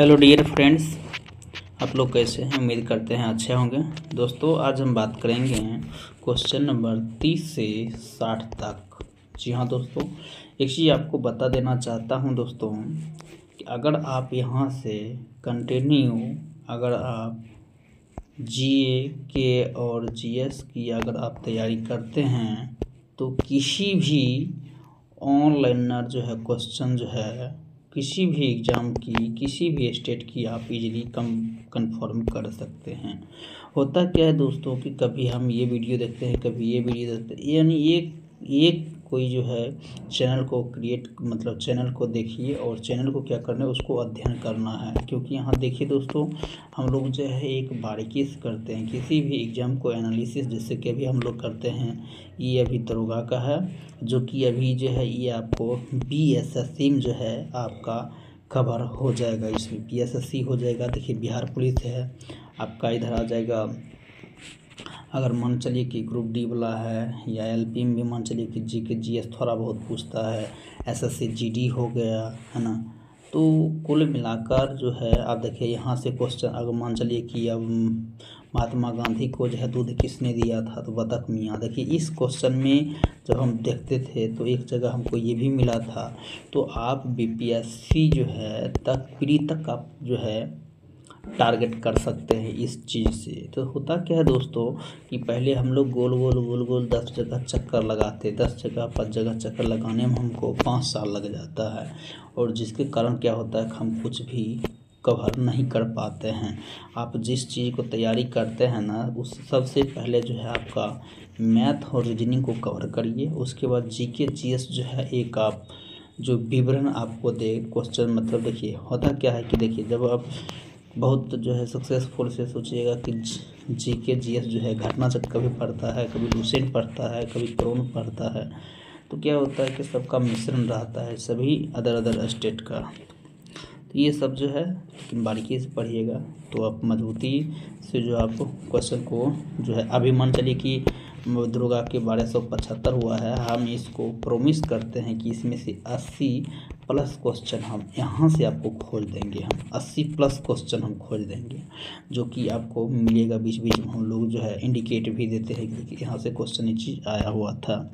Hello dear friends, आप लोग कैसे हैं? उम्मीद करते हैं अच्छे होंगे। दोस्तों, आज हम बात करेंगे क्वेश्चन नंबर 30 से 60 तक। जी हाँ दोस्तों, एक चीज़ आपको बता देना चाहता हूं दोस्तों कि अगर आप यहां से कंटिन्यू अगर आप जीए के और जीएस की अगर आप तैयारी करते हैं तो किसी भी ऑनलाइनर जो है क्वेश्चन जो है किसी भी एग्ज़ाम की किसी भी स्टेट की आप इजीली कंफर्म कर सकते हैं। होता क्या है दोस्तों कि कभी हम ये वीडियो देखते हैं, कभी ये वीडियो देखते हैं, यानी एक कोई जो है चैनल को चैनल को देखिए और चैनल को क्या करना है, उसको अध्ययन करना है। क्योंकि यहाँ देखिए दोस्तों, हम लोग जो है एक बारीकी से करते हैं किसी भी एग्ज़ाम को एनालिसिस, जैसे कि अभी हम लोग करते हैं। ये अभी दरोगा का है, जो कि अभी जो है ये आपको बीएसएससी में जो है आपका कवर हो जाएगा। इसमें बीएसएससी हो जाएगा। देखिए बिहार पुलिस है आपका, इधर आ जाएगा। अगर मान चलिए कि ग्रुप डी वाला है या एलपी में भी मान चलिए कि जीके जीएस थोड़ा बहुत पूछता है, एसएससी जीडी हो गया है ना। तो कुल मिलाकर जो है आप देखिए यहाँ से क्वेश्चन, अगर मान चलिए कि अब महात्मा गांधी को जो है दूध किसने दिया था, तो बतख मियाँ। देखिए इस क्वेश्चन में जब हम देखते थे तो एक जगह हमको ये भी मिला था। तो आप बीपीएससी जो है तक प्री तक आप जो है टारगेट कर सकते हैं इस चीज़ से। तो होता क्या है दोस्तों कि पहले हम लोग गोल गोल 10 जगह चक्कर लगाते, 10 जगह 5 जगह चक्कर लगाने में हमको 5 साल लग जाता है, और जिसके कारण क्या होता है कि हम कुछ भी कवर नहीं कर पाते हैं। आप जिस चीज़ को तैयारी करते हैं ना, उस सबसे पहले जो है आपका मैथ और रीजनिंग को कवर करिए। उसके बाद जीके जीएस जो है एक आप जो विवरण आपको दे क्वेश्चन, देखिए होता क्या है कि देखिए जब आप बहुत जो है सक्सेसफुल से सोचिएगा कि जीके जीएस जो है घटना चक्र कभी पढ़ता है, कभी लुसेंट पढ़ता है, कभी क्रोन पढ़ता है। तो क्या होता है कि सबका मिश्रण रहता है, सभी अदर स्टेट का। तो ये सब जो है लेकिन बारीकी से पढ़िएगा तो आप मजबूती से जो आपको क्वेश्चन को जो है, अभी मान चलिए कि दुर्गा के 1275 हुआ है, हम इसको प्रोमिस करते हैं कि इसमें से 80 प्लस क्वेश्चन हम यहाँ से आपको खोज देंगे। हम 80 प्लस क्वेश्चन हम खोज देंगे, जो कि आपको मिलेगा। बीच बीच में हम लोग जो है इंडिकेट भी देते हैं कि यहाँ से क्वेश्चन ये चीज़ आया हुआ था।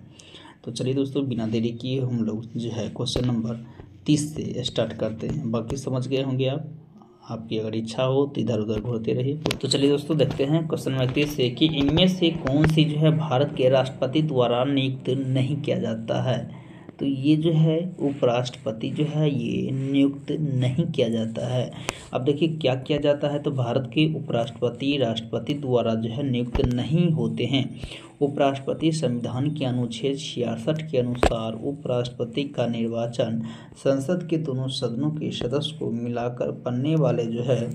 तो चलिए दोस्तों, बिना देरी किए हम लोग जो है क्वेश्चन नंबर 30 से स्टार्ट करते हैं। बाकी समझ गए होंगे आप। आपकी अगर इच्छा हो तो इधर उधर घूरते रहिए। तो चलिए दोस्तों, देखते हैं क्वेश्चन नंबर 30 से कि इनमें से कौन सी जो है भारत के राष्ट्रपति द्वारा नियुक्त नहीं किया जाता है। तो ये जो है उपराष्ट्रपति जो है ये नियुक्त नहीं किया जाता है। अब देखिए क्या किया जाता है, तो भारत के उपराष्ट्रपति राष्ट्रपति द्वारा जो है नियुक्त नहीं होते हैं। उपराष्ट्रपति संविधान के अनुच्छेद 66 के अनुसार उपराष्ट्रपति का निर्वाचन संसद के दोनों सदनों के सदस्य को मिलाकर बनने वाले जो है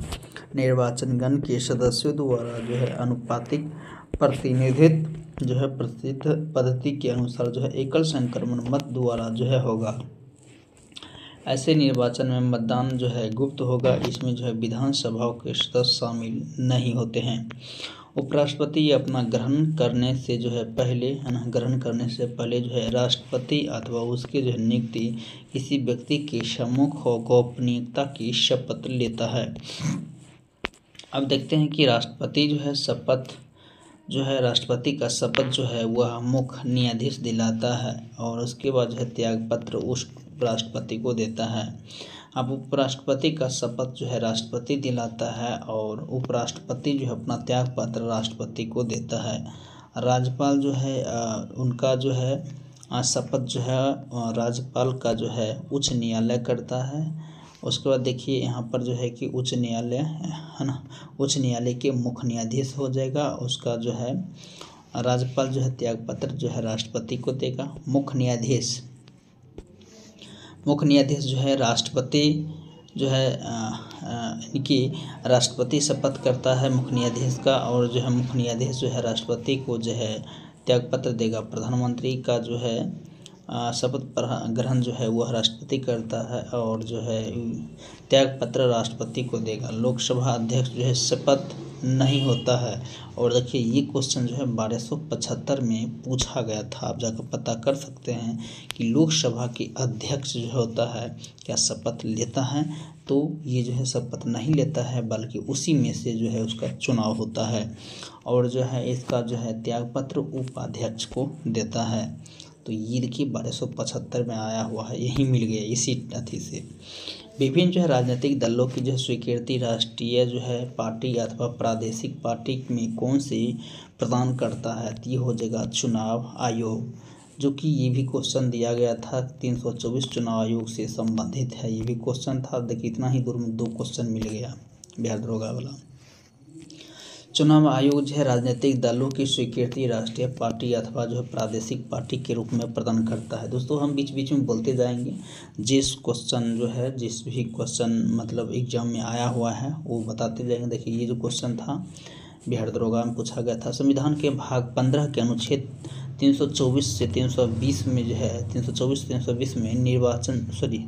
निर्वाचनगण के सदस्यों द्वारा जो है अनुपातिक प्रतिनिधित्व जो है प्रसिद्ध पद्धति के अनुसार जो है एकल संक्रमण मत द्वारा जो है होगा। ऐसे निर्वाचन में मतदान जो है गुप्त होगा। इसमें जो है विधानसभाओं के सदस्य शामिल नहीं होते हैं। उपराष्ट्रपति अपना ग्रहण करने से पहले जो है राष्ट्रपति अथवा उसके जो है नियुक्ति किसी व्यक्ति के सम्मुख गोपनीयता की शपथ लेता है। अब देखते हैं कि राष्ट्रपति का शपथ जो है वह मुख्य न्यायाधीश दिलाता है, और उसके बाद जो है त्याग पत्र उस राष्ट्रपति को देता है। अब उपराष्ट्रपति का शपथ जो है राष्ट्रपति दिलाता है, और उपराष्ट्रपति जो है अपना त्याग पत्र राष्ट्रपति को देता है। राज्यपाल जो है उनका जो है शपथ जो है राज्यपाल का जो है उच्च न्यायालय करता है। उसके बाद देखिए यहाँ पर जो है कि उच्च न्यायालय है ना, उच्च न्यायालय के मुख्य न्यायाधीश हो जाएगा। उसका जो है राज्यपाल जो है त्याग पत्र जो है राष्ट्रपति को देगा। मुख्य न्यायाधीश जो है राष्ट्रपति जो है इनकी राष्ट्रपति शपथ करता है मुख्य न्यायाधीश का, और जो है मुख्य न्यायाधीश जो है राष्ट्रपति को जो है त्याग पत्र देगा। प्रधानमंत्री का जो है शपथ ग्रहण जो है वह राष्ट्रपति करता है, और जो है त्याग पत्र राष्ट्रपति को देगा। लोकसभा अध्यक्ष जो है शपथ नहीं होता है। और देखिए ये क्वेश्चन जो है 1275 में पूछा गया था। आप जाकर पता कर सकते हैं कि लोकसभा के अध्यक्ष जो होता है क्या शपथ लेता है। तो ये जो है शपथ नहीं लेता है, बल्कि उसी में से जो है उसका चुनाव होता है और जो है इसका जो है त्यागपत्र उपाध्यक्ष को देता है। तो ये देखिए 1275 में आया हुआ है, यही मिल गया इसी अथी से। विभिन्न जो है राजनीतिक दलों की जो स्वीकृति राष्ट्रीय जो है पार्टी अथवा प्रादेशिक पार्टी में कौन सी प्रदान करता है, तो ये हो जाएगा चुनाव आयोग, जो कि ये भी क्वेश्चन दिया गया था 324 चुनाव आयोग से संबंधित है। ये भी क्वेश्चन था, देखिए इतना ही दूर में 2 क्वेश्चन मिल गया बिहार दरोगा वाला। चुनाव आयोग जो है राजनीतिक दलों की स्वीकृति राष्ट्रीय पार्टी अथवा जो है प्रादेशिक पार्टी के रूप में प्रदान करता है। दोस्तों हम बीच बीच में बोलते जाएंगे, जिस भी क्वेश्चन मतलब एग्जाम में आया हुआ है वो बताते जाएंगे। देखिए ये जो क्वेश्चन था बिहार दरोगा में पूछा गया था, संविधान के भाग 15 के अनुच्छेद 324 से 320 में जो है 324 से 320 में निर्वाचन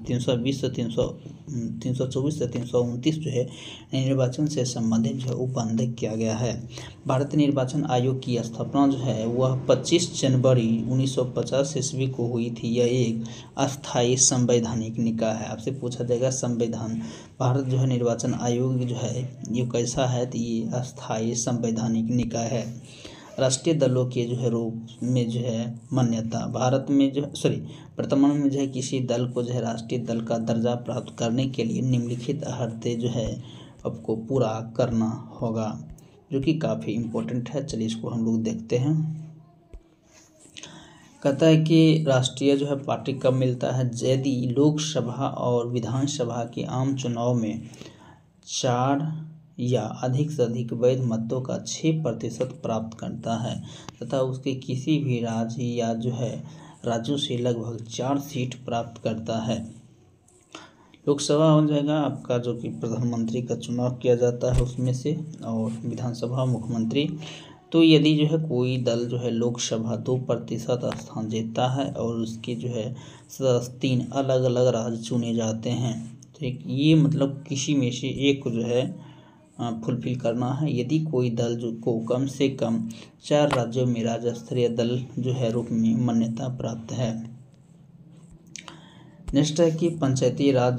324 से 329 जो है निर्वाचन से संबंधित जो है उपबंधक किया गया है। भारतीय निर्वाचन आयोग की स्थापना जो है वह 25 जनवरी 1950 ईस्वी को हुई थी। यह एक अस्थायी संवैधानिक निकाय है। आपसे पूछा जाएगा संविधान भारत जो है निर्वाचन आयोग जो है ये कैसा है, तो ये अस्थायी संवैधानिक निकाय है। राष्ट्रीय दलों के जो है रूप में जो है मान्यता भारत में जो वर्तमान में जो है किसी दल को जो है राष्ट्रीय दल का दर्जा प्राप्त करने के लिए निम्नलिखित शर्तें जो है आपको पूरा करना होगा, जो कि काफ़ी इम्पोर्टेंट है। चलिए इसको हम लोग देखते हैं। कहता है कि राष्ट्रीय जो है पार्टी कब मिलता है, यदि लोकसभा और विधानसभा के आम चुनाव में 4 या अधिक से अधिक वैध मतों का 6% प्राप्त करता है तथा उसके किसी भी राज्य या जो है राज्यों से लगभग 4 सीट प्राप्त करता है। लोकसभा हो जाएगा आपका जो कि प्रधानमंत्री का चुनाव किया जाता है उसमें से, और विधानसभा मुख्यमंत्री। तो यदि जो है कोई दल जो है लोकसभा 2% स्थान जीतता है और उसके जो है 3 अलग अलग राज्य चुने जाते हैं, ठीक, ये मतलब किसी में से एक को जो है फुलफिल करना है। यदि कोई दल जो को कम से कम 4 राज्यों में राज्य स्तरीय दल जो है रूप में मान्यता प्राप्त है। नेक्स्ट है कि पंचायती राज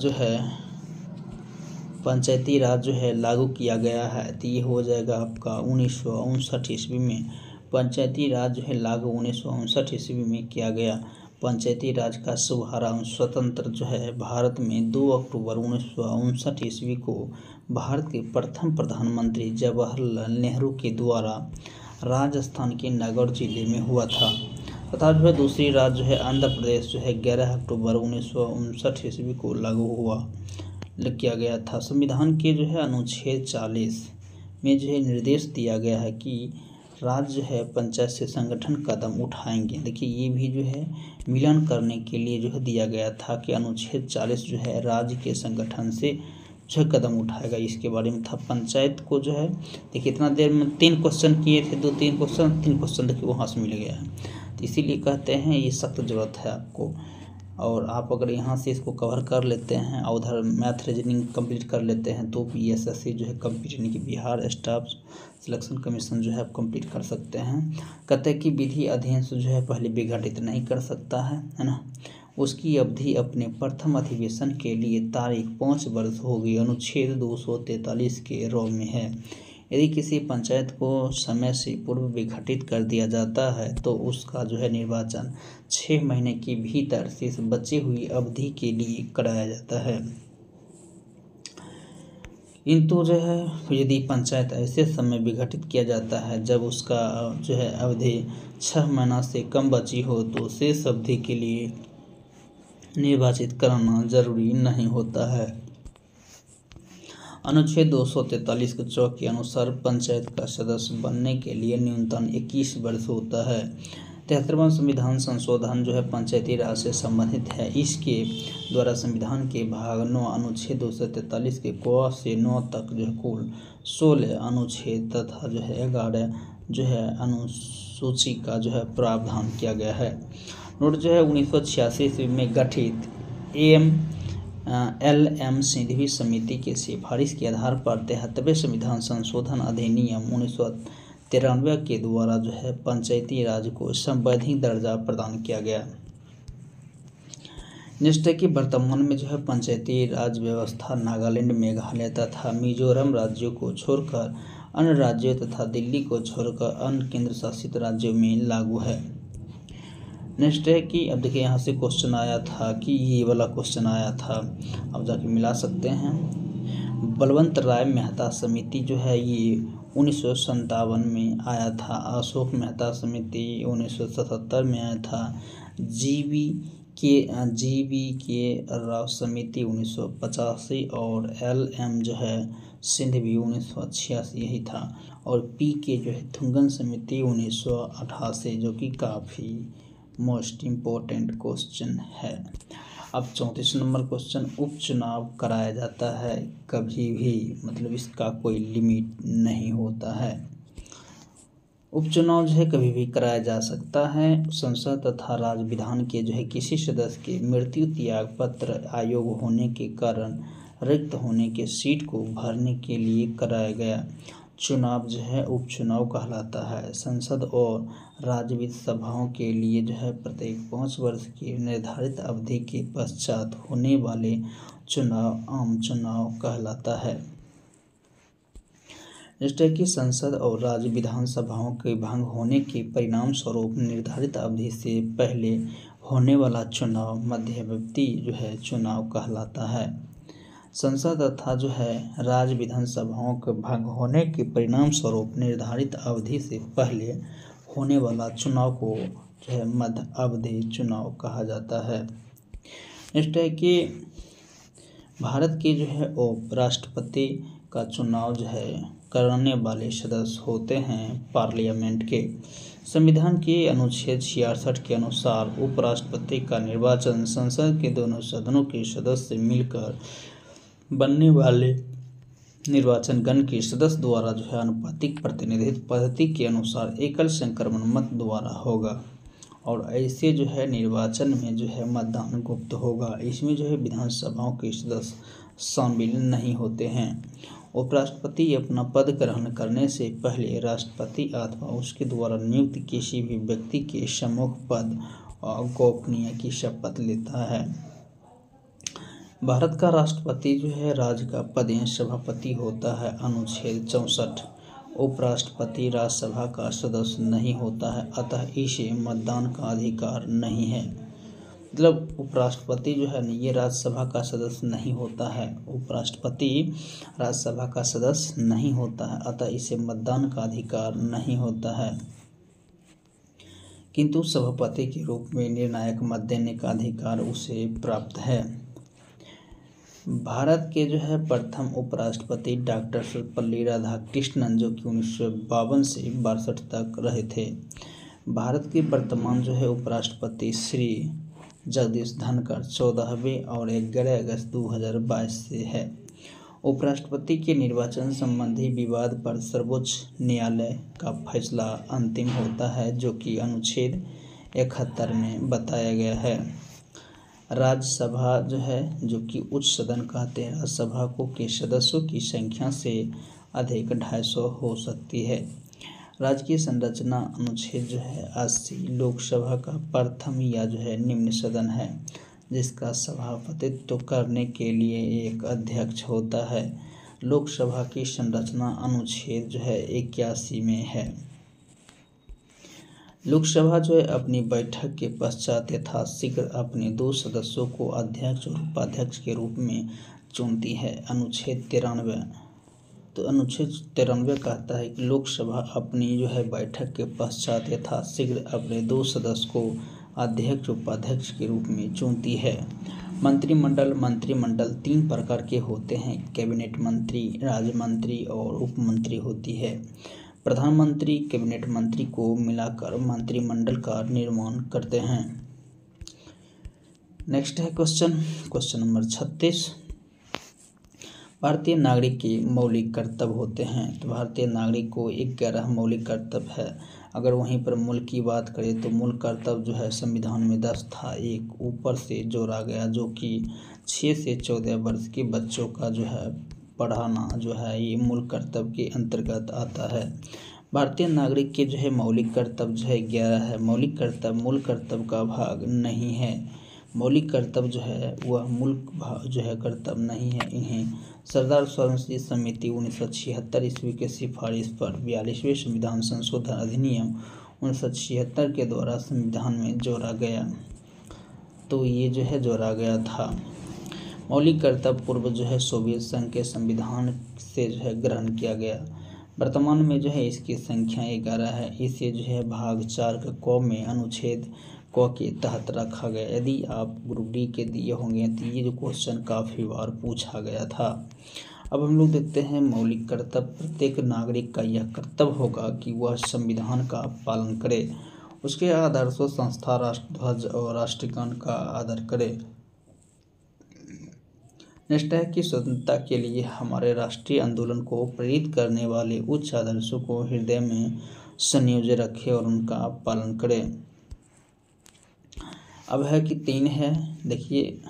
जो है लागू किया गया है, तो ये हो जाएगा आपका 1959 ईस्वी में। पंचायती राज जो है लागू 1959 ईस्वी में किया गया। पंचायती राज का शुभारंभ स्वतंत्र जो है भारत में 2 अक्टूबर 1959 ईस्वी को भारत के प्रथम प्रधानमंत्री जवाहरलाल नेहरू के द्वारा राजस्थान के नगौर जिले में हुआ था। तथा जो है दूसरी राज जो है आंध्र प्रदेश जो है 11 अक्टूबर 1959 ईस्वी को लागू किया गया था। संविधान के जो है अनुच्छेद 40 में जो है निर्देश दिया गया है कि राज्य जो है पंचायत से संगठन कदम उठाएंगे। देखिए ये भी जो है मिलन करने के लिए जो है दिया गया था कि अनुच्छेद 40 जो है राज्य के संगठन से जो है कदम उठाएगा, इसके बारे में था। पंचायत को जो है देखिए इतना देर में 3 क्वेश्चन किए थे, 3 क्वेश्चन देखिए वहाँ से मिल गया है, तो इसीलिए कहते हैं ये सख्त जरूरत है आपको। और आप अगर यहाँ से इसको कवर कर लेते हैं और उधर मैथ रीजनिंग कंप्लीट कर लेते हैं तो BSSC जो है कंप्लीट यानी कि बिहार स्टाफ सिलेक्शन कमीशन जो है आप कंप्लीट कर सकते हैं। कहते हैं कि विधि अध्ययन से जो है पहले विघटित नहीं कर सकता है ना। उसकी अवधि अपने प्रथम अधिवेशन के लिए तारीख 5 वर्ष होगी, अनुच्छेद 243 के रॉ में है। यदि किसी पंचायत को समय से पूर्व विघटित कर दिया जाता है तो उसका जो है निर्वाचन 6 महीने के भीतर से बची हुई अवधि के लिए कराया जाता है। किंतु जो है यदि पंचायत ऐसे समय विघटित किया जाता है जब उसका जो है अवधि 6 महीना से कम बची हो तो शेष अवधि के लिए निर्वाचित कराना जरूरी नहीं होता है। अनुच्छेद 243 के 4 के अनुसार पंचायत का सदस्य बनने के लिए न्यूनतम 21 वर्ष होता है। 73वां संविधान संशोधन जो है पंचायती राज से संबंधित है। इसके द्वारा संविधान के भाग 9 अनुच्छेद 243 के क से 9 तक जो है कुल 16 अनुच्छेद तथा जो है 11 जो है अनुसूची का जो है प्रावधान किया गया है। नोट जो है 1986 ईस्वी में गठित LM सिंघवी समिति की सिफारिश के आधार पर 73वें संविधान संशोधन अधिनियम 1993 के द्वारा जो है पंचायती राज को संवैधानिक दर्जा प्रदान किया गया। नेक्स्ट है कि वर्तमान में जो है पंचायती राज व्यवस्था नागालैंड, मेघालय तथा मिजोरम राज्यों को छोड़कर अन्य राज्यों तथा दिल्ली को छोड़कर अन्य केंद्र शासित राज्यों में लागू है। नेक्स्ट है कि अब देखिए यहाँ से क्वेश्चन आया था कि ये वाला क्वेश्चन आया था, अब जाके मिला सकते हैं। बलवंत राय मेहता समिति जो है ये 1957 में आया था। अशोक मेहता समिति 1977 में आया था। जीवी के राव समिति 1985 और LM जो है सिंधवी 1986 यही था। और PK जो है थुंगन समिति 1988, जो कि काफ़ी मोस्ट इम्पोर्टेंट क्वेश्चन है। अब 34 नंबर क्वेश्चन, उपचुनाव कराया जाता है कभी भी, मतलब इसका कोई लिमिट नहीं होता है। उपचुनाव जो है कभी भी कराया जा सकता है। संसद तथा राज्य विधान के जो है किसी सदस्य के मृत्यु, त्याग पत्र, आयोग होने के कारण रिक्त होने के सीट को भरने के लिए कराया गया चुनाव जो है उपचुनाव कहलाता है। संसद और राज्य विधानसभाओं के लिए जो है प्रत्येक 5 वर्ष की निर्धारित अवधि के पश्चात होने वाले चुनाव आम चुनाव कहलाता है। नेक्स्ट है कि संसद और राज्य विधानसभाओं के भंग होने के परिणाम स्वरूप निर्धारित अवधि से पहले होने वाला चुनाव मध्यावधि जो है चुनाव कहलाता है। संसद तथा जो है राज्य विधानसभाओं के भंग होने के परिणाम स्वरूप निर्धारित अवधि से पहले होने वाला चुनाव को जो है मध्य अवधि चुनाव कहा जाता है। नेक्स्ट है कि भारत के जो है उपराष्ट्रपति का चुनाव जो है करने वाले सदस्य होते हैं पार्लियामेंट के। संविधान के अनुच्छेद 66 के अनुसार उपराष्ट्रपति का निर्वाचन संसद के दोनों सदनों के सदस्य मिलकर बनने वाले निर्वाचन गण के सदस्य द्वारा जो है आनुपातिक प्रतिनिधित्व पद्धति के अनुसार एकल संक्रमण मत द्वारा होगा। और ऐसे जो है निर्वाचन में जो है मतदान गुप्त होगा। इसमें जो है विधानसभाओं के सदस्य शामिल नहीं होते हैं। उपराष्ट्रपति अपना पद ग्रहण करने से पहले राष्ट्रपति अथवा उसके द्वारा नियुक्त किसी भी व्यक्ति के सम्मुख पद और गोपनीय की शपथ लेता है। भारत का राष्ट्रपति जो है राज्य का पदेन सभापति होता है। अनुच्छेद 64। उपराष्ट्रपति राज्यसभा का सदस्य नहीं होता है, अतः इसे मतदान का अधिकार नहीं है। मतलब उपराष्ट्रपति जो है ये राज्यसभा का सदस्य नहीं होता है। उपराष्ट्रपति राज्यसभा का सदस्य नहीं होता है, अतः इसे मतदान का अधिकार नहीं होता है, किंतु सभापति के रूप में निर्णायक मत देने का अधिकार उसे प्राप्त है। भारत के जो है प्रथम उपराष्ट्रपति डॉक्टर सर्वपल्ली राधाकृष्णन, जो कि 1952 से 62 तक रहे थे। भारत के वर्तमान जो है उपराष्ट्रपति श्री जगदीश धनखड़ 14वें और 11 अगस्त 2022 से है। उपराष्ट्रपति के निर्वाचन संबंधी विवाद पर सर्वोच्च न्यायालय का फैसला अंतिम होता है, जो कि अनुच्छेद 71 में बताया गया है। राज्यसभा जो है, जो कि उच्च सदन कहते हैं, राज्यसभा को के सदस्यों की संख्या से अधिक 250 हो सकती है। राज्य की संरचना अनुच्छेद जो है 80 लोकसभा का प्रथम या जो है निम्न सदन है, जिसका सभापतित्व करने के लिए एक अध्यक्ष होता है। लोकसभा की संरचना अनुच्छेद जो है 81 में है। लोकसभा जो है अपनी बैठक के पश्चात यथाशीघ्र अपने 2 सदस्यों को अध्यक्ष और उपाध्यक्ष के रूप में चुनती है। अनुच्छेद 93। तो अनुच्छेद 93 कहता है कि लोकसभा अपनी जो है बैठक के पश्चात यथाशीघ्र अपने 2 सदस्य को अध्यक्ष उपाध्यक्ष के रूप में चुनती है। मंत्रिमंडल 3 प्रकार के होते हैं। कैबिनेट मंत्री, राज्य मंत्री और उप मंत्री होती है। प्रधानमंत्री कैबिनेट मंत्री को मिलाकर मंत्रिमंडल का निर्माण करते हैं। नेक्स्ट है क्वेश्चन नंबर 36। भारतीय नागरिक के मौलिक कर्तव्य होते हैं। तो भारतीय नागरिक को 11 मौलिक कर्तव्य है। अगर वहीं पर मूल की बात करें तो मूल कर्तव्य जो है संविधान में 10 था, एक ऊपर से जोड़ा गया, जो कि 6 से 14 वर्ष के बच्चों का जो है पढ़ाना जो है ये मूल कर्तव्य के अंतर्गत आता है। भारतीय नागरिक के जो है मौलिक कर्तव्य जो है 11 है। मौलिक कर्तव्य मूल कर्तव्य का भाग नहीं है। मौलिक कर्तव्य जो है वह मुल्क जो है कर्तव्य नहीं है। इन्हें सरदार स्वतंत्रता समिति 1976 ईस्वी के सिफारिश पर 42वें संविधान संशोधन अधिनियम 1976 के द्वारा संविधान में जोड़ा गया। तो ये जो है जोड़ा गया था। मौलिक कर्तव्य पूर्व जो है सोवियत संघ के संविधान से जो है ग्रहण किया गया। वर्तमान में जो है इसकी संख्या 11 है। इसे जो है भाग 4 के क में अनुच्छेद क के तहत रखा गया। यदि आप ग्रुप डी के दिए होंगे तो ये जो क्वेश्चन काफ़ी बार पूछा गया था। अब हम लोग देखते हैं मौलिक कर्तव्य। प्रत्येक नागरिक का यह कर्तव्य होगा कि वह संविधान का पालन करे, उसके आदर्शों, संस्था, राष्ट्रध्वज और राष्ट्रगान का आदर करे। नेक्स्ट है कि स्वतंत्रता के लिए हमारे राष्ट्रीय आंदोलन को प्रेरित करने वाले उच्च आदर्शों को हृदय में संयोजित रखे और उनका पालन करें। अब है कि 3 है, देखिए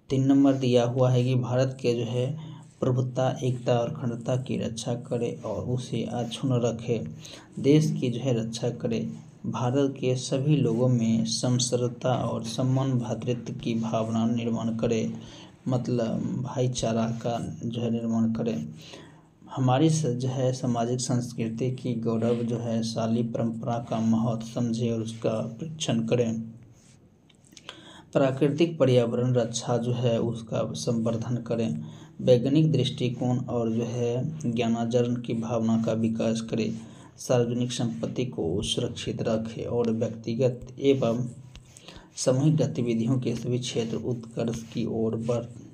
3 नंबर दिया हुआ है कि भारत के जो है प्रभुत्ता, एकता और अखंडता की रक्षा करे और उसे अक्षुण्ण रखे, देश की जो है रक्षा करे, भारत के सभी लोगों में समसरता और सम्मान, भ्रातृत्व की भावना निर्माण करे, मतलब भाईचारा का जो है निर्माण करें, हमारी जो है सामाजिक संस्कृति की गौरव जो है शाली परंपरा का महत्व समझे और उसका परीक्षण करें, प्राकृतिक पर्यावरण रक्षा जो है उसका संवर्धन करें, वैज्ञानिक दृष्टिकोण और जो है ज्ञानार्जन की भावना का विकास करें, सार्वजनिक संपत्ति को सुरक्षित रखें और व्यक्तिगत एवं सामूहिक गतिविधियों के सभी क्षेत्र उत्कर्ष की ओर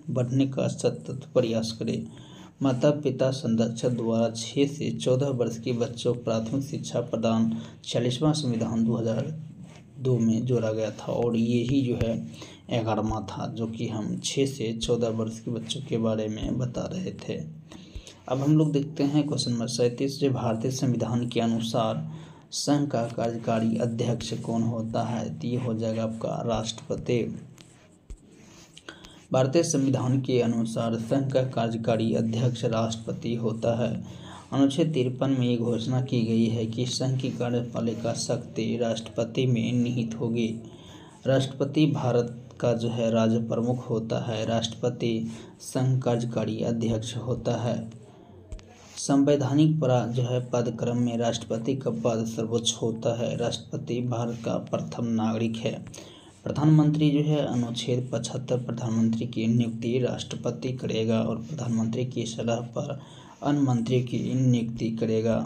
बढ़ने का सतत प्रयास करें। माता पिता संरक्षक द्वारा 6 से 14 वर्ष के बच्चों को प्राथमिक शिक्षा प्रदान 40वां संविधान 2002 में जोड़ा गया था और ये ही जो है 11वां था, जो कि हम 6 से 14 वर्ष के बच्चों के बारे में बता रहे थे। अब हम लोग देखते हैं क्वेश्चन नंबर 37। जो भारतीय संविधान के अनुसार संघ का कार्यकारी अध्यक्ष कौन होता है? तो ये हो जाएगा आपका राष्ट्रपति। भारतीय संविधान के अनुसार संघ का कार्यकारी अध्यक्ष राष्ट्रपति होता है। अनुच्छेद 53 में ये घोषणा की गई है कि संघ की कार्यपालिका शक्ति राष्ट्रपति में निहित होगी। राष्ट्रपति भारत का जो है राज्य प्रमुख होता है। राष्ट्रपति संघ कार्यकारी अध्यक्ष होता है। संवैधानिक जो है पदक्रम में राष्ट्रपति का पद सर्वोच्च होता है। राष्ट्रपति भारत का प्रथम नागरिक है। प्रधानमंत्री जो है अनुच्छेद 75 प्रधानमंत्री की नियुक्ति राष्ट्रपति करेगा और प्रधानमंत्री की सलाह पर अन्य मंत्री की नियुक्ति करेगा।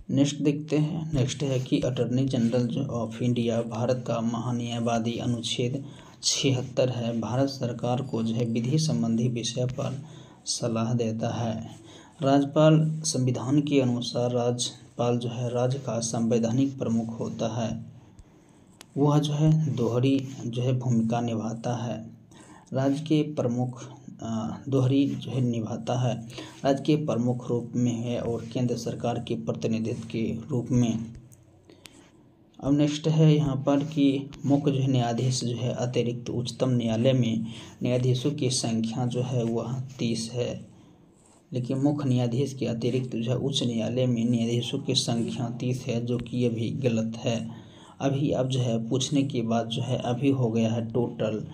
नेक्स्ट देखते हैं। नेक्स्ट है कि attorney general of India Bharat का महान्यायवादी अनुच्छेद 76 है। भारत सरकार को जो है विधि संबंधी विषय पर सलाह देता है। राज्यपाल संविधान के अनुसार राज्यपाल जो है राज्य का संवैधानिक प्रमुख होता है। वह जो है दोहरी जो है भूमिका निभाता है। राज्य के प्रमुख दोहरी जो है निभाता है। राज्य के प्रमुख रूप में है और केंद्र सरकार के प्रतिनिधित्व के रूप में। अब नेक्स्ट है यहाँ पर कि मुख्य जो है न्यायाधीश जो है अतिरिक्त उच्चतम न्यायालय में न्यायाधीशों की संख्या जो है वह 30 है। लेकिन मुख्य न्यायाधीश के अतिरिक्त जो है उच्च न्यायालय में न्यायाधीशों की संख्या 30 है, जो कि अभी गलत है। अभी अब जो है पूछने के बाद जो है अभी हो गया है टोटल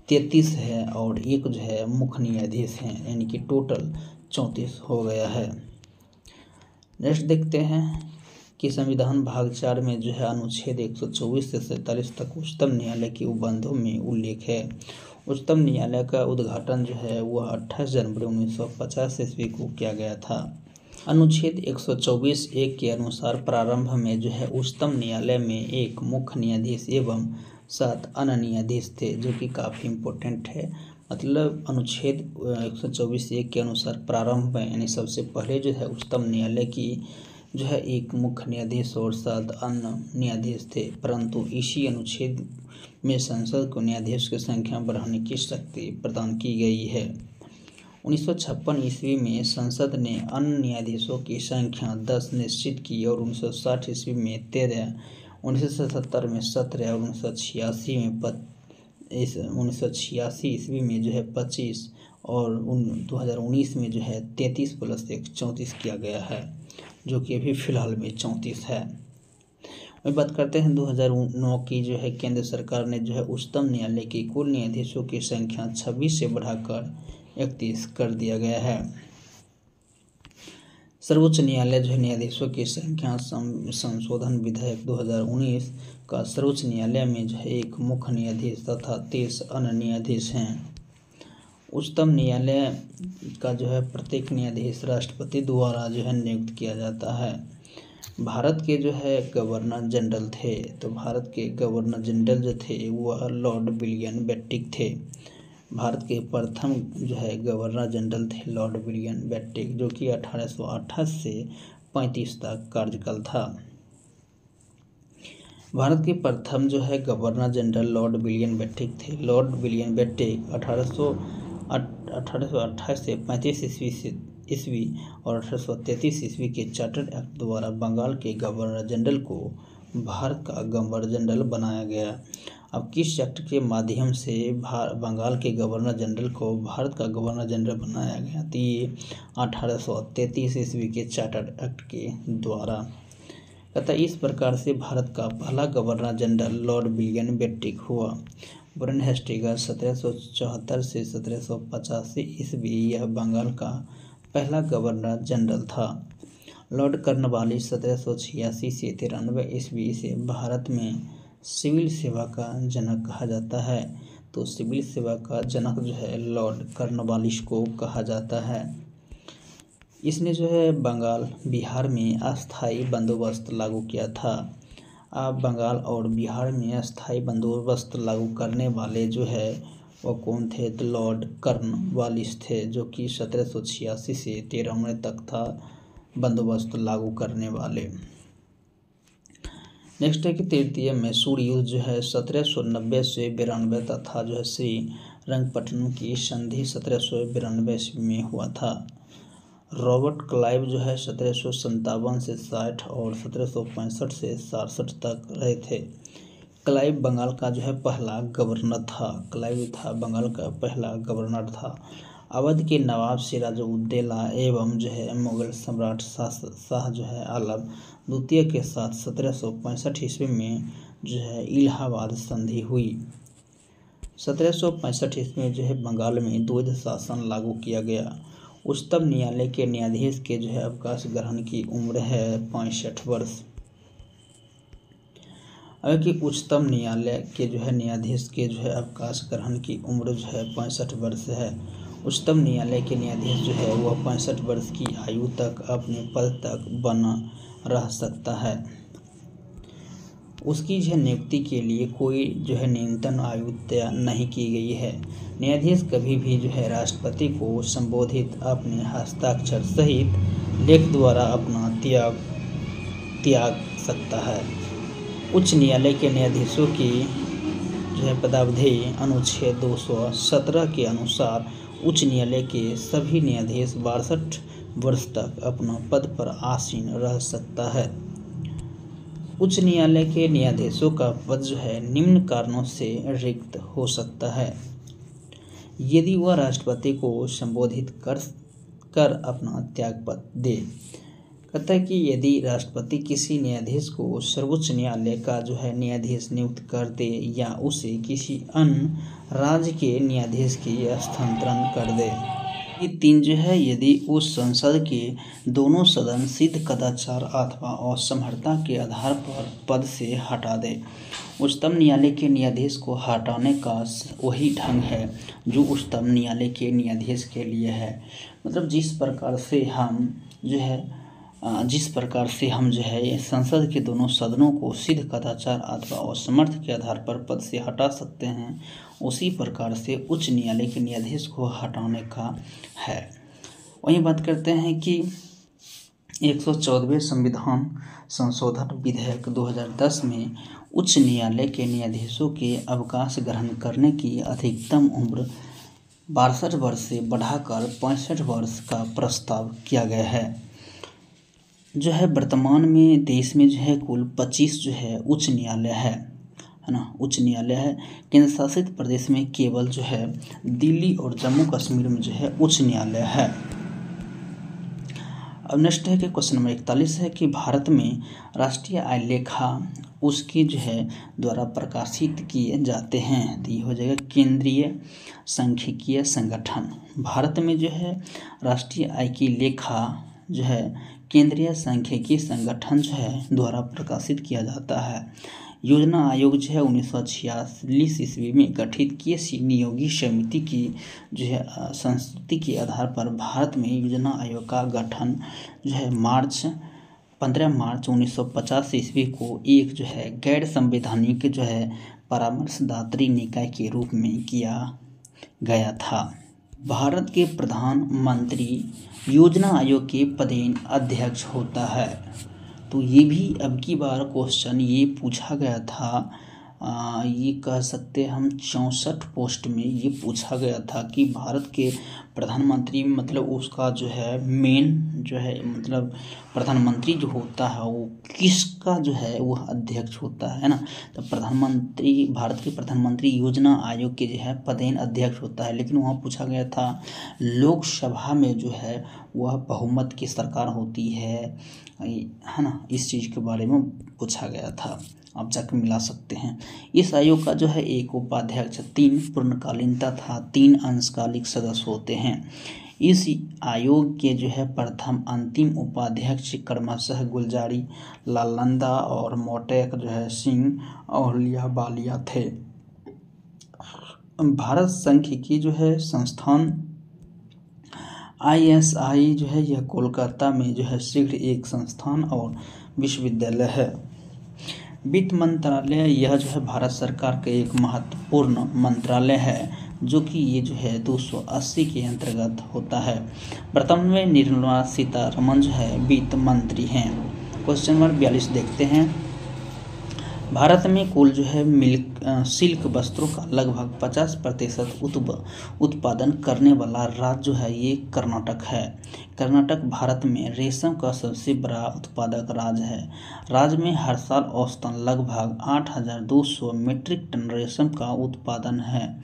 33 है और एक जो है मुख्य न्यायाधीश हैं, यानी कि टोटल 34 हो गया है। नेक्स्ट देखते हैं कि संविधान भाग 4 में जो है अनुच्छेद 124 से 47 तक उच्चतम न्यायालय के उपबंधों में उल्लेख है। उच्चतम न्यायालय का उद्घाटन जो है वह 28 जनवरी 1950 ईस्वी को किया गया था। अनुच्छेद 124(1) के अनुसार प्रारंभ में जो है उच्चतम न्यायालय में एक मुख्य न्यायाधीश एवं 7 अन्य न्यायाधीश थे, जो कि काफ़ी इम्पोर्टेंट है। मतलब अनुच्छेद 124(1) के अनुसार प्रारंभ में यानी सबसे पहले जो है उच्चतम न्यायालय की जो है एक मुख्य न्यायाधीश और 7 अन्य न्यायाधीश थे, परंतु इसी अनुच्छेद में संसद को न्यायाधीश की संख्या बढ़ाने की शक्ति प्रदान की गई है। 1956 ईस्वी में संसद ने अन्य न्यायाधीशों की संख्या 10 निश्चित की और 1960 ईस्वी में 13, 1970 में 17 और 1986 ईस्वी में जो है 25 और 2019 में जो है 33 + 1 34 किया गया है, जो कि अभी फ़िलहाल में 34 है। अभी बात करते हैं 2009 की जो है केंद्र सरकार ने जो है उच्चतम न्यायालय की कुल न्यायाधीशों की संख्या 26 से बढ़ाकर 31 कर दिया गया है। सर्वोच्च न्यायालय जो है न्यायाधीशों की संख्या संशोधन विधेयक 2019 का सर्वोच्च न्यायालय में जो है एक मुख्य न्यायाधीश तथा 30 अन्य न्यायाधीश हैं। उच्चतम न्यायालय का जो है प्रत्येक न्यायाधीश राष्ट्रपति द्वारा जो है नियुक्त किया जाता है। भारत के जो है गवर्नर जनरल थे, तो भारत के गवर्नर जनरल जो थे वह लॉर्ड विलियम बेंटिक थे। भारत के प्रथम जो है गवर्नर जनरल थे लॉर्ड विलियम बेंटिक, जो कि 1828 से 35 तक कार्यकाल था। भारत के प्रथम जो है governor general Lord William Bentinck थे। लॉर्ड विलियम बेंटिक 1828 से 35 ईस्वी और 1833 ईस्वी के चार्टर्ड एक्ट द्वारा बंगाल के गवर्नर जनरल को भारत का गवर्नर जनरल बनाया गया। अब किस एक्ट के माध्यम से बंगाल के गवर्नर जनरल को भारत का गवर्नर जनरल बनाया गया? तो ये 1833 ईस्वी के चार्टर्ड एक्ट के द्वारा। तथा इस प्रकार से भारत का पहला governor general Lord William Bentinck हुआ। वॉरेन हेस्टिंग्स 1774 से 1785 ईस्वी यह बंगाल का पहला गवर्नर जनरल था। लॉर्ड कॉर्नवालिस 1786 से 93 ईस्वी से भारत में सिविल सेवा का जनक कहा जाता है। तो सिविल सेवा का जनक जो है लॉर्ड कॉर्नवालिस को कहा जाता है। इसने जो है बंगाल बिहार में अस्थायी बंदोबस्त लागू किया था। अब बंगाल और बिहार में अस्थायी बंदोबस्त लागू करने वाले जो है वो कौन थे? तो लॉर्ड कॉर्नवालिस थे, जो कि 1786 से 93 तक था बंदोबस्त लागू करने वाले। नेक्स्ट है कि तृतीय मैसूर युद्ध जो है 1790 से 92 तथा जो है श्रीरंगपट्टनम की संधि 1792 में हुआ था। रॉबर्ट क्लाइव जो है 1757 से 60 और 1765 से 67 तक रहे थे। क्लाइव बंगाल का जो है पहला गवर्नर था। क्लाइव था बंगाल का पहला गवर्नर था। अवध के नवाब सिराजुद्दौला एवं जो है मुगल सम्राट शाह जो है आलम द्वितीय के साथ 1765 ईस्वी में जो है इलाहाबाद संधि हुई। 1765 ईस्वी में जो है बंगाल में द्वैध शासन लागू किया गया। उच्चतम न्यायालय के न्यायाधीश के जो है अवकाश ग्रहण की उम्र है 65 वर्ष। अगर कि उच्चतम न्यायालय के जो है न्यायाधीश के जो है अवकाश ग्रहण की उम्र जो है 65 वर्ष है। उच्चतम न्यायालय के न्यायाधीश जो है वह 65 वर्ष की आयु तक अपने पद तक बना रह सकता है। उसकी जो है नियुक्ति के लिए कोई जो है न्यूनतम आयु तय नहीं की गई है। न्यायाधीश कभी भी जो है राष्ट्रपति को संबोधित अपने हस्ताक्षर सहित लेख द्वारा अपना त्याग सकता है। उच्च न्यायालय के न्यायाधीशों की जो है पदावधि अनुच्छेद 217 के अनुसार उच्च न्यायालय के सभी न्यायाधीश 62 वर्ष तक अपना पद पर आसीन रह सकता है। उच्च न्यायालय के न्यायाधीशों का पद जो है निम्न कारणों से रिक्त हो सकता है। यदि वह राष्ट्रपति को संबोधित कर अपना त्यागपत्र दे। कहता है कि यदि राष्ट्रपति किसी न्यायाधीश को सर्वोच्च न्यायालय का जो है न्यायाधीश नियुक्त कर दे या उसे किसी अन्य राज्य के न्यायाधीश की स्थानांतरण कर दे। ये 3 जो है यदि उस संसद के दोनों सदन सिद्ध कदाचार अथवा असमर्थता के आधार पर पद से हटा दे। उच्चतम न्यायालय के न्यायाधीश को हटाने का वही ढंग है जो उच्चतम न्यायालय के न्यायाधीश के लिए है। मतलब जिस प्रकार से हम जो है संसद के दोनों सदनों को सिद्ध कदाचार अथवा असमर्थ के आधार पर पद से हटा सकते हैं, उसी प्रकार से उच्च न्यायालय के न्यायाधीश को हटाने का है। वहीं बात करते हैं कि 114वें संविधान संशोधन विधेयक 2010 में उच्च न्यायालय के न्यायाधीशों के अवकाश ग्रहण करने की अधिकतम उम्र 62 वर्ष से बढ़ाकर 65 वर्ष का प्रस्ताव किया गया है। जो है वर्तमान में देश में जो है कुल 25 जो है उच्च न्यायालय है ना, उच्च न्यायालय है। केंद्र शासित प्रदेश में केवल जो है दिल्ली और जम्मू कश्मीर में जो है उच्च न्यायालय है। अब नेक्स्ट है कि क्वेश्चन नंबर 41 है कि भारत में राष्ट्रीय आय लेखा उसके जो है द्वारा प्रकाशित किए जाते हैं। तो ये हो जाएगा केंद्रीय सांख्यिकीय संगठन। भारत में जो है राष्ट्रीय आय की लेखा जो है केंद्रीय सांख्यिकीय संगठन जो है द्वारा प्रकाशित किया जाता है। योजना आयोग जो है 1946 ईस्वी में गठित किए नियोगी समिति की जो है संस्तुति के आधार पर भारत में योजना आयोग का गठन जो है 15 मार्च 1950 ईस्वी को एक जो है गैर संवैधानिक जो है परामर्शदात्री निकाय के रूप में किया गया था। भारत के प्रधानमंत्री योजना आयोग के पदेन अध्यक्ष होता है। तो ये भी अब की बार क्वेश्चन ये पूछा गया था, ये कह सकते हैं हम 64 पोस्ट में ये पूछा गया था कि भारत के प्रधानमंत्री मतलब उसका जो है मेन जो है मतलब प्रधानमंत्री जो होता है वो किसका जो है वह अध्यक्ष होता है ना। तो प्रधानमंत्री भारत के प्रधानमंत्री योजना आयोग के जो है पदेन अध्यक्ष होता है। लेकिन वहाँ पूछा गया था लोकसभा में जो है वह बहुमत की सरकार होती है ना, इस चीज़ के बारे में पूछा गया था। आप जाकर मिला सकते हैं। इस आयोग का जो है एक उपाध्यक्ष 3 पूर्णकालीन तथा 3 अंशकालिक सदस्य होते हैं। इस आयोग के जो है प्रथम अंतिम उपाध्यक्ष क्रमशः गुलजारी लाल नंदा और मोटेक जो है सिंह अहल्या बालिया थे। भारत सांख्यिकी जो है संस्थान ISI जो है यह कोलकाता में जो है शीघ्र एक संस्थान और विश्वविद्यालय है। वित्त मंत्रालय यह जो है भारत सरकार का एक महत्वपूर्ण मंत्रालय है जो कि ये जो है 280 के अंतर्गत होता है। वर्तमान में निर्मला सीतारमण जो है वित्त मंत्री हैं। क्वेश्चन नंबर 42 देखते हैं। भारत में कुल जो है सिल्क वस्त्रों का लगभग 50% उत्पादन करने वाला राज्य जो है ये कर्नाटक है। कर्नाटक भारत में रेशम का सबसे बड़ा उत्पादक राज्य है। राज्य में हर साल औसतन लगभग 8,200 मीट्रिक टन रेशम का उत्पादन है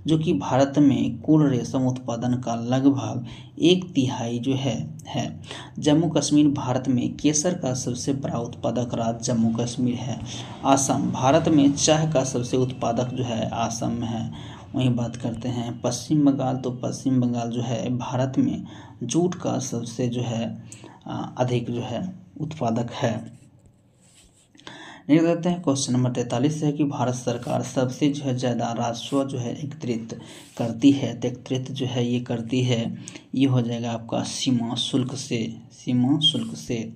जो कि भारत में कुल रेशम उत्पादन का लगभग 1/3 जो है। जम्मू कश्मीर भारत में केसर का सबसे बड़ा उत्पादक राज्य जम्मू कश्मीर है। असम भारत में चाय का सबसे उत्पादक जो है असम में है। वहीं बात करते हैं पश्चिम बंगाल, तो पश्चिम बंगाल जो है भारत में जूट का सबसे जो है अधिक जो है उत्पादक है। देख लेते हैं क्वेश्चन नंबर 43 है कि भारत सरकार सबसे जो है ज़्यादा राजस्व जो है एकत्रित करती है। तो एकत्रित जो है ये करती है, ये हो जाएगा आपका सीमा शुल्क से।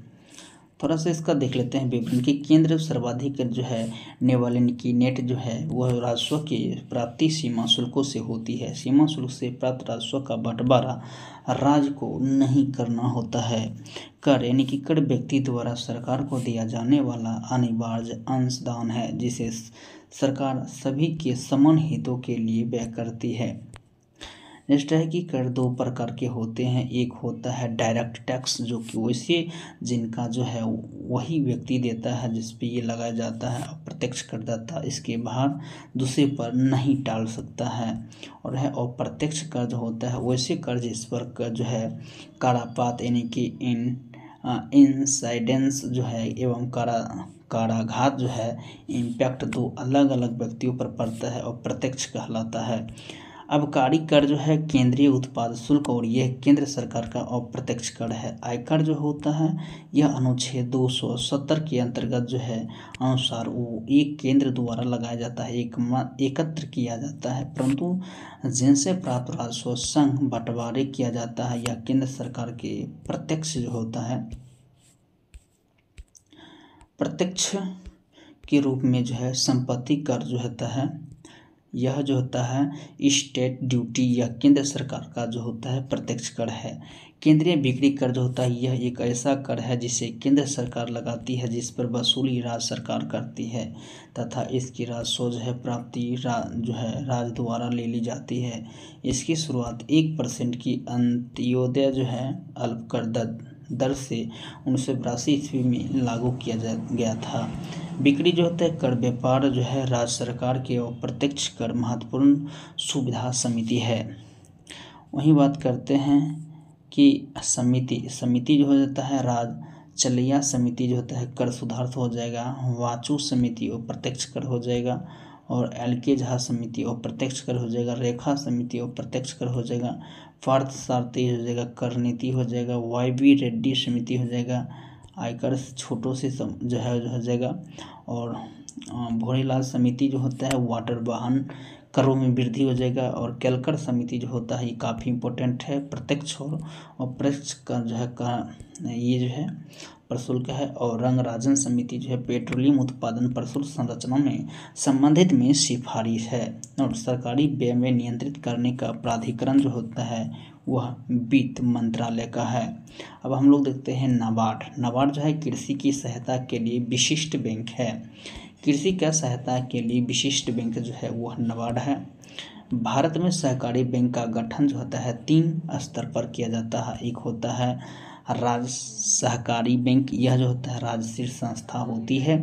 थोड़ा सा इसका देख लेते हैं विवरण कि केंद्र सर्वाधिक जो है नेवालिन की नेट जो है वह राजस्व की प्राप्ति सीमा शुल्कों से होती है। सीमा शुल्क से प्राप्त राजस्व का बंटवारा राज्य को नहीं करना होता है। कर यानी कि कर व्यक्ति द्वारा सरकार को दिया जाने वाला अनिवार्य अंशदान है जिसे सरकार सभी के समान हितों के लिए व्यय करती है। नेक्स्ट है कि कर 2 प्रकार के होते हैं। एक होता है डायरेक्ट टैक्स जो कि वैसे जिनका जो है वही व्यक्ति देता है जिस पे ये लगाया जाता है। अप्रत्यक्ष करदाता इसके भार दूसरे पर नहीं टाल सकता है। और है अप्रत्यक्ष कर जो होता है वैसे कर जिस पर कर जो है कारापात यानी कि इंसाइडेंस जो है एवं काराघात जो है इम्पैक्ट 2 अलग अलग व्यक्तियों पर पड़ता है और प्रत्यक्ष कहलाता है। आबकारी कर जो है केंद्रीय उत्पाद शुल्क और यह केंद्र सरकार का अप्रत्यक्ष कर है। आयकर जो होता है यह अनुच्छेद 270 के अंतर्गत जो है अनुसार वो एक केंद्र द्वारा लगाया जाता है, एकत्र किया जाता है, परंतु जिनसे प्राप्त राजस्व संघ बंटवारे किया जाता है या केंद्र सरकार के प्रत्यक्ष जो होता है प्रत्यक्ष के रूप में जो है संपत्ति कर जो होता है यह जो होता है स्टेट ड्यूटी या केंद्र सरकार का जो होता है प्रत्यक्ष कर है। केंद्रीय बिक्री कर जो होता है यह एक ऐसा कर है जिसे केंद्र सरकार लगाती है जिस पर वसूली राज्य सरकार करती है तथा इसकी राजस्व जो है प्राप्ति जो है राज्य द्वारा ले ली जाती है। इसकी शुरुआत 1% की अंत्योदय जो है अल्प कर दर से 1982 ईस्वी में लागू किया गया था। बिक्री जो होता है कर व्यापार जो है राज्य सरकार के अप्रत्यक्ष कर महत्वपूर्ण सुविधा समिति है। वहीं बात करते हैं कि समिति जो हो जाता है राज, चलिया समिति जो होता है कर सुधार हो जाएगा, वाचु समिति अप्रत्यक्ष कर हो जाएगा, और एल.के. झा समिति अप्रत्यक्ष कर हो जाएगा, रेखा समिति अप्रत्यक्ष कर हो जाएगा, पार्थ सारथी हो जाएगा, कर नीति हो जाएगा, वाई.बी. रेड्डी समिति हो जाएगा, आयकर छोटों से जो है हो जाएगा, और भोरेलाल समिति जो होता है वाटर वाहन करों में वृद्धि हो जाएगा, और केलकर समिति जो होता है ये काफ़ी इंपॉर्टेंट है, प्रत्यक्ष और अप्रत्यक्ष का जो है ये जो है प्रशुल्क है, और रंगराजन समिति जो है पेट्रोलियम उत्पादन प्रशुल्क संरचना में संबंधित में सिफारिश है, और सरकारी व्यय में नियंत्रित करने का प्राधिकरण जो होता है वह वित्त मंत्रालय का है। अब हम लोग देखते हैं नाबार्ड जो है कृषि की सहायता के लिए विशिष्ट बैंक है। कृषि का सहायता के लिए विशिष्ट बैंक जो है वह नाबार्ड है। भारत में सहकारी बैंक का गठन जो होता है 3 स्तर पर किया जाता है। एक होता है राज्य सहकारी बैंक, यह जो होता है राज्य संस्था होती है।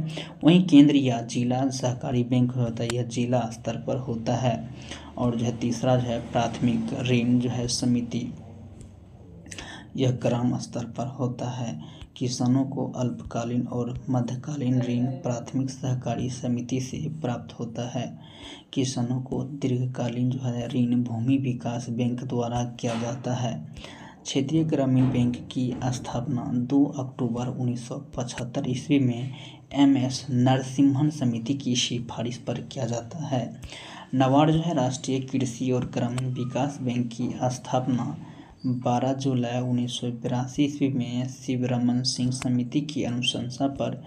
वहीं केंद्र या जिला सहकारी बैंक होता है, यह जिला स्तर पर होता है। और जो है तीसरा जो है प्राथमिक ऋण जो है समिति, यह ग्राम स्तर पर होता है। किसानों को अल्पकालीन और मध्यकालीन ऋण प्राथमिक सहकारी समिति से प्राप्त होता है। किसानों को दीर्घकालीन जो है ऋण भूमि विकास बैंक द्वारा किया जाता है। क्षेत्रीय ग्रामीण बैंक की स्थापना 2 अक्टूबर 1975 ईस्वी में एम.एस. नरसिम्हन समिति की सिफारिश पर किया जाता है। नाबार्ड जो है राष्ट्रीय कृषि और ग्रामीण विकास बैंक की स्थापना 12 जुलाई 1982 ईस्वी में शिवरमन सिंह समिति की अनुशंसा पर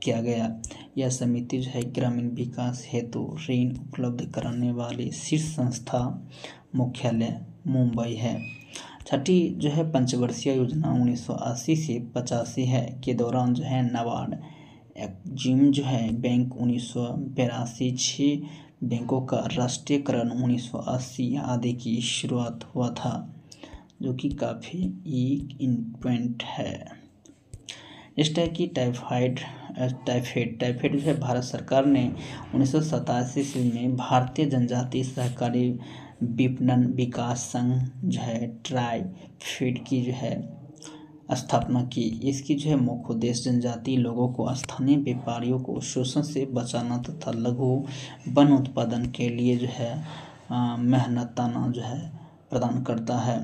किया गया। यह समिति जो है ग्रामीण विकास हेतु ऋण उपलब्ध कराने वाली शीर्ष संस्था, मुख्यालय मुंबई है। छठी जो है पंचवर्षीय योजना 1980 से 85 है के दौरान जो है नाबार्ड एक्जिम जो है बैंक 1982, 6 बैंकों का राष्ट्रीयकरण 1980 आदि की शुरुआत हुआ था, जो कि काफ़ी इम्पोर्टेंट है। नेक्स्ट है कि टाइफाइड जो है भारत सरकार ने 1987 ईस्वी में भारतीय जनजातीय सहकारी विपणन विकास संघ जो है ट्राइफेड की जो है स्थापना की। इसकी जो है मुख्य उद्देश्य जनजातीय लोगों को स्थानीय व्यापारियों को शोषण से बचाना तथा लघु वन उत्पादन के लिए जो है मेहनताना जो है प्रदान करता है।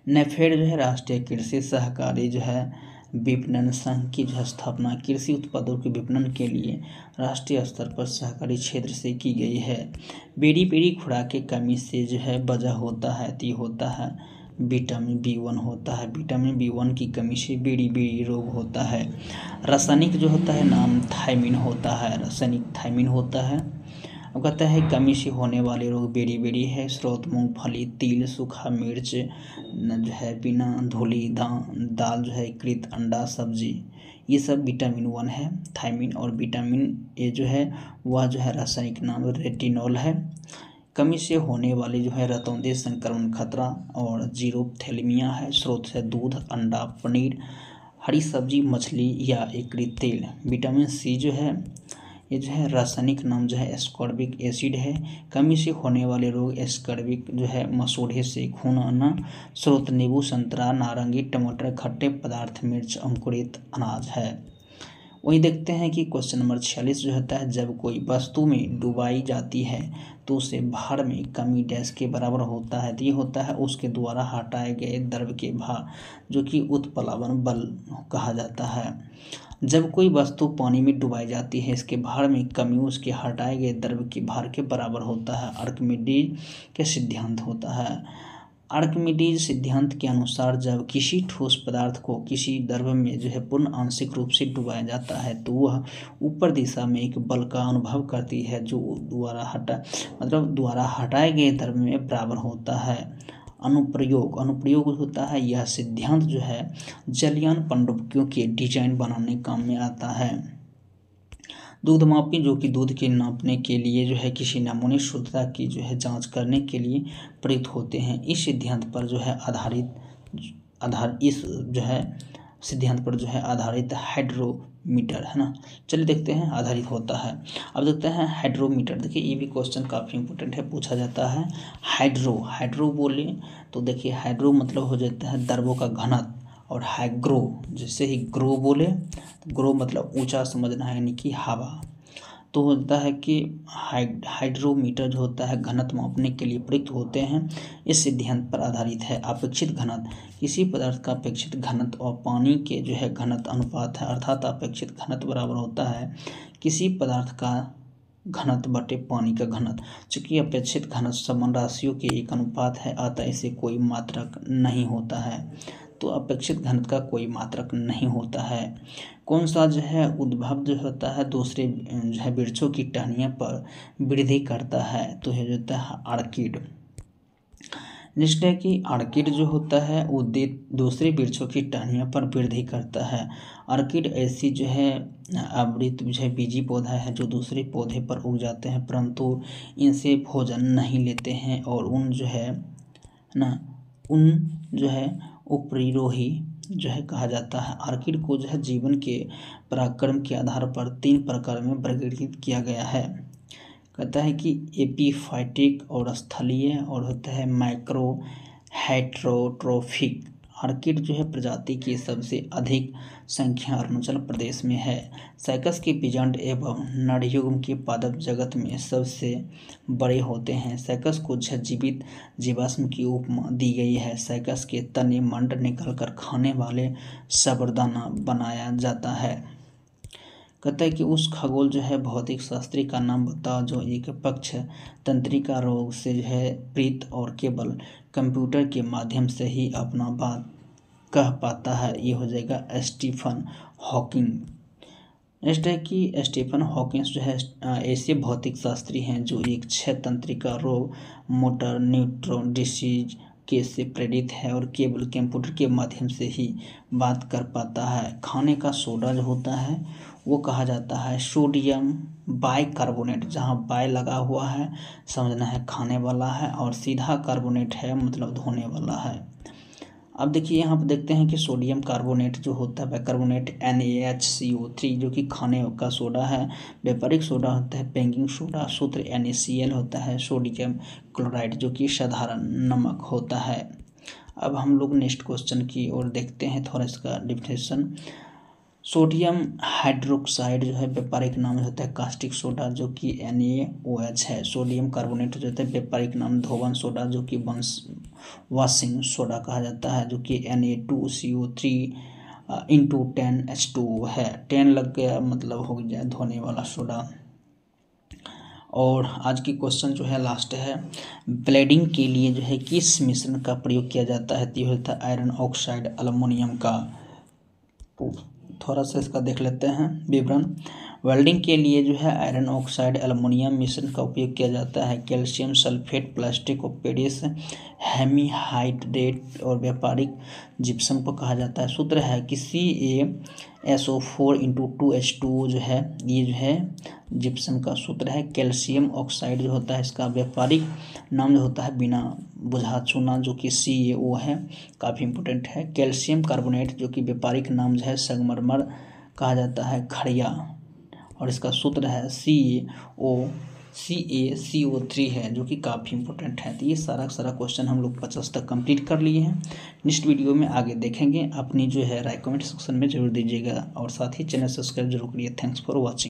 नेफेड जो है राष्ट्रीय कृषि सहकारी जो है विपणन संघ की जो स्थापना कृषि उत्पादों के विपणन के लिए राष्ट्रीय स्तर पर सहकारी क्षेत्र से की गई है। बेरी खुराक की कमी से जो है वजह होता है तो होता है विटामिन B1 होता है। विटामिन B1 की कमी से बेरी रोग होता है। रासायनिक जो होता है नाम थायमिन होता है, रासायनिक थायमिन होता है। अब कहता है कमी से होने वाले रोग बेरी है। स्रोत मूंगफली, तिल, सूखा मिर्च जो है, बिना धुली दाल जो है, कृत अंडा, सब्जी, ये सब विटामिन 1 है। थायमिन और विटामिन ए जो है वह जो है रासायनिक नाम रेटिनॉल है। कमी से होने वाली जो है रतौंधे संक्रमण खतरा और जीरोथैलेमिया है। स्रोत है दूध, अंडा, पनीर, हरी सब्जी, मछली या एकत्रित तेल। विटामिन सी जो है ये जो है रासायनिक नाम जो है एस्कॉर्बिक एसिड है। कमी से होने वाले रोग एस्कॉर्बिक जो है मसूड़े से खून आना। स्रोत नींबू, संतरा, नारंगी, टमाटर, खट्टे पदार्थ, मिर्च, अंकुरित अनाज है। वही देखते हैं कि क्वेश्चन नंबर 46 जो होता है जब कोई वस्तु में डुबाई जाती है तो उसे भार में कमी डैश के बराबर होता है। तो ये होता है उसके द्वारा हटाए गए द्रव्य के भार, जो कि उत्प्लावन बल कहा जाता है। जब कोई वस्तु पानी में डुबाई जाती है इसके भार में कमी उसके हटाए गए द्रव्य के भार के बराबर होता है। आर्किमिडीज के सिद्धांत होता है। आर्किमिडीज सिद्धांत के अनुसार जब किसी ठोस पदार्थ को किसी द्रव्य में जो है पूर्ण आंशिक रूप से डुबाया जाता है तो वह ऊपर दिशा में एक बल का अनुभव करती है जो द्वारा हटाए गए द्रव्य में बराबर होता है। अनुप्रयोग होता है। यह सिद्धांत जो है जलयान पनडुब्बियों के डिजाइन बनाने काम में आता है। दूध मापी, जो कि दूध के नापने के लिए जो है किसी नमूने शुद्धता की जो है जांच करने के लिए प्रयुक्त होते हैं। इस सिद्धांत पर जो है आधारित इस जो है सिद्धांत पर जो है आधारित हाइड्रोमीटर है ना। चलिए देखते हैं आधारित होता है। अब देखते हैं हाइड्रोमीटर। देखिए ये भी क्वेश्चन काफ़ी इंपॉर्टेंट है, पूछा जाता है। हाइड्रो बोले तो देखिए हाइड्रो मतलब हो जाता है द्रव्यों का घनत्व, और हाइग्रो जैसे ही ग्रो बोले तो ग्रो मतलब ऊंचा समझना है, यानी कि हवा। तो होता है कि हाइड्रोमीटर जो होता है घनत्व मापने के लिए प्रयुक्त होते हैं। इस सिद्धांत पर आधारित है। अपेक्षित घनत्व किसी पदार्थ का अपेक्षित घनत्व और पानी के जो है घनत्व अनुपात है, अर्थात अपेक्षित घनत्व बराबर होता है किसी पदार्थ का घनत्व बटे पानी का घनत्व। चूंकि अपेक्षित घनत्व समान राशियों के एक अनुपात है, अतः इसे कोई मात्रक नहीं होता है। तो अपेक्षित घनत्व का कोई मात्रक नहीं होता है। कौन सा जो है उद्भव जो होता है दूसरे जो है वृक्षों की टहनियों पर वृद्धि करता है, तो यह होता है ऑर्किड। नेक्स्ट है कि ऑर्किड जो होता है वो दूसरे वृक्षों की टहनियों पर वृद्धि करता है। ऑर्किड ऐसी जो है आवृत जो है बीजी पौधा है जो दूसरे पौधे पर उग जाते हैं, परंतु इनसे भोजन नहीं लेते हैं, और उन जो है उपरिरोही जो है कहा जाता है। ऑर्किड को जो है जीवन के पराक्रम के आधार पर 3 प्रकार में वर्गीकृत किया गया है। कहता है कि एपीफाइटिक और स्थलीय, और होता है माइक्रो हेट्रोट्रोफिक। ऑर्किड जो है प्रजाति की सबसे अधिक संख्या अरुणाचल प्रदेश में है। साइकस के बीजांड एवं नरयुग्म के पादप जगत में सबसे बड़े होते हैं। साइकस को जीवित जीवाश्म की उपमा दी गई है। साइकस के तने मंड निकालकर खाने वाले साबरदाना बनाया जाता है। कहता है कि उस खगोल जो है भौतिक शास्त्री का नाम बताओ जो एक पक्ष तंत्रिका रोग से जो है पीड़ित और केवल कंप्यूटर के माध्यम से ही अपना बात कह पाता है। ये हो जाएगा स्टीफन हॉकिंग। नेक्स्ट है कि स्टीफन हॉकिंग जो है ऐसे भौतिक शास्त्री हैं जो एक क्षय तंत्रिका रोग मोटर न्यूट्रॉन डिसीज के से प्रेरित है और केवल कंप्यूटर के माध्यम से ही बात कर पाता है। खाने का सोडा जो होता है वो कहा जाता है सोडियम बाइकार्बोनेट, जहाँ बाय लगा हुआ है समझना है खाने वाला है, और सीधा कार्बोनेट है मतलब धोने वाला है। अब देखिए यहाँ पर देखते हैं कि सोडियम कार्बोनेट जो होता है बाइकार्बोनेट NaHCO3 जो कि खाने का सोडा है। व्यापारिक सोडा होता है बेकिंग सोडा, सूत्र NaCl होता है। सोडियम क्लोराइड जो कि साधारण नमक होता है। अब हम लोग नेक्स्ट क्वेश्चन की ओर देखते हैं थोड़ा इसका डिफिनेशन। सोडियम हाइड्रोक्साइड जो है व्यापारिक नाम होता है कास्टिक सोडा जो कि NaOH है। सोडियम कार्बोनेट जो होता है व्यापारिक नाम धोवन सोडा जो कि वॉशिंग सोडा कहा जाता है, जो कि Na2CO3 इंटू 10H2 है। 10 लग गया मतलब हो गया धोने वाला सोडा। और आज की क्वेश्चन जो है लास्ट है, ब्लेडिंग के लिए जो है किस मिश्रण का प्रयोग किया जाता है, तो यह होता है आयरन ऑक्साइड एल्युमिनियम का। थोड़ा सा इसका देख लेते हैं विवरण। वेल्डिंग के लिए जो है आयरन ऑक्साइड एल्युमिनियम मिश्रण का उपयोग किया जाता है। Calcium sulphate plastic of Paris hemihydrate और व्यापारिक जिप्सम को कहा जाता है। सूत्र है कि CaSO4 इंटू 2H2 जो है ये जो है जिप्सम का सूत्र है। कैल्शियम ऑक्साइड जो होता है इसका व्यापारिक नाम जो होता है बिना बुझा चूना जो कि CaO है, काफ़ी इंपॉर्टेंट है। कैल्शियम कार्बोनेट जो कि व्यापारिक नाम जो है संगमरमर कहा जाता है खड़िया, और इसका सूत्र है CaCO3 है जो कि काफ़ी इंपॉर्टेंट है। तो ये सारा क्वेश्चन हम लोग 50 तक कंप्लीट कर लिए हैं। नेक्स्ट वीडियो में आगे देखेंगे। अपनी जो है राय कमेंट सेक्शन में जरूर दीजिएगा, और साथ ही चैनल सब्सक्राइब जरूर करिए। Thanks for watching.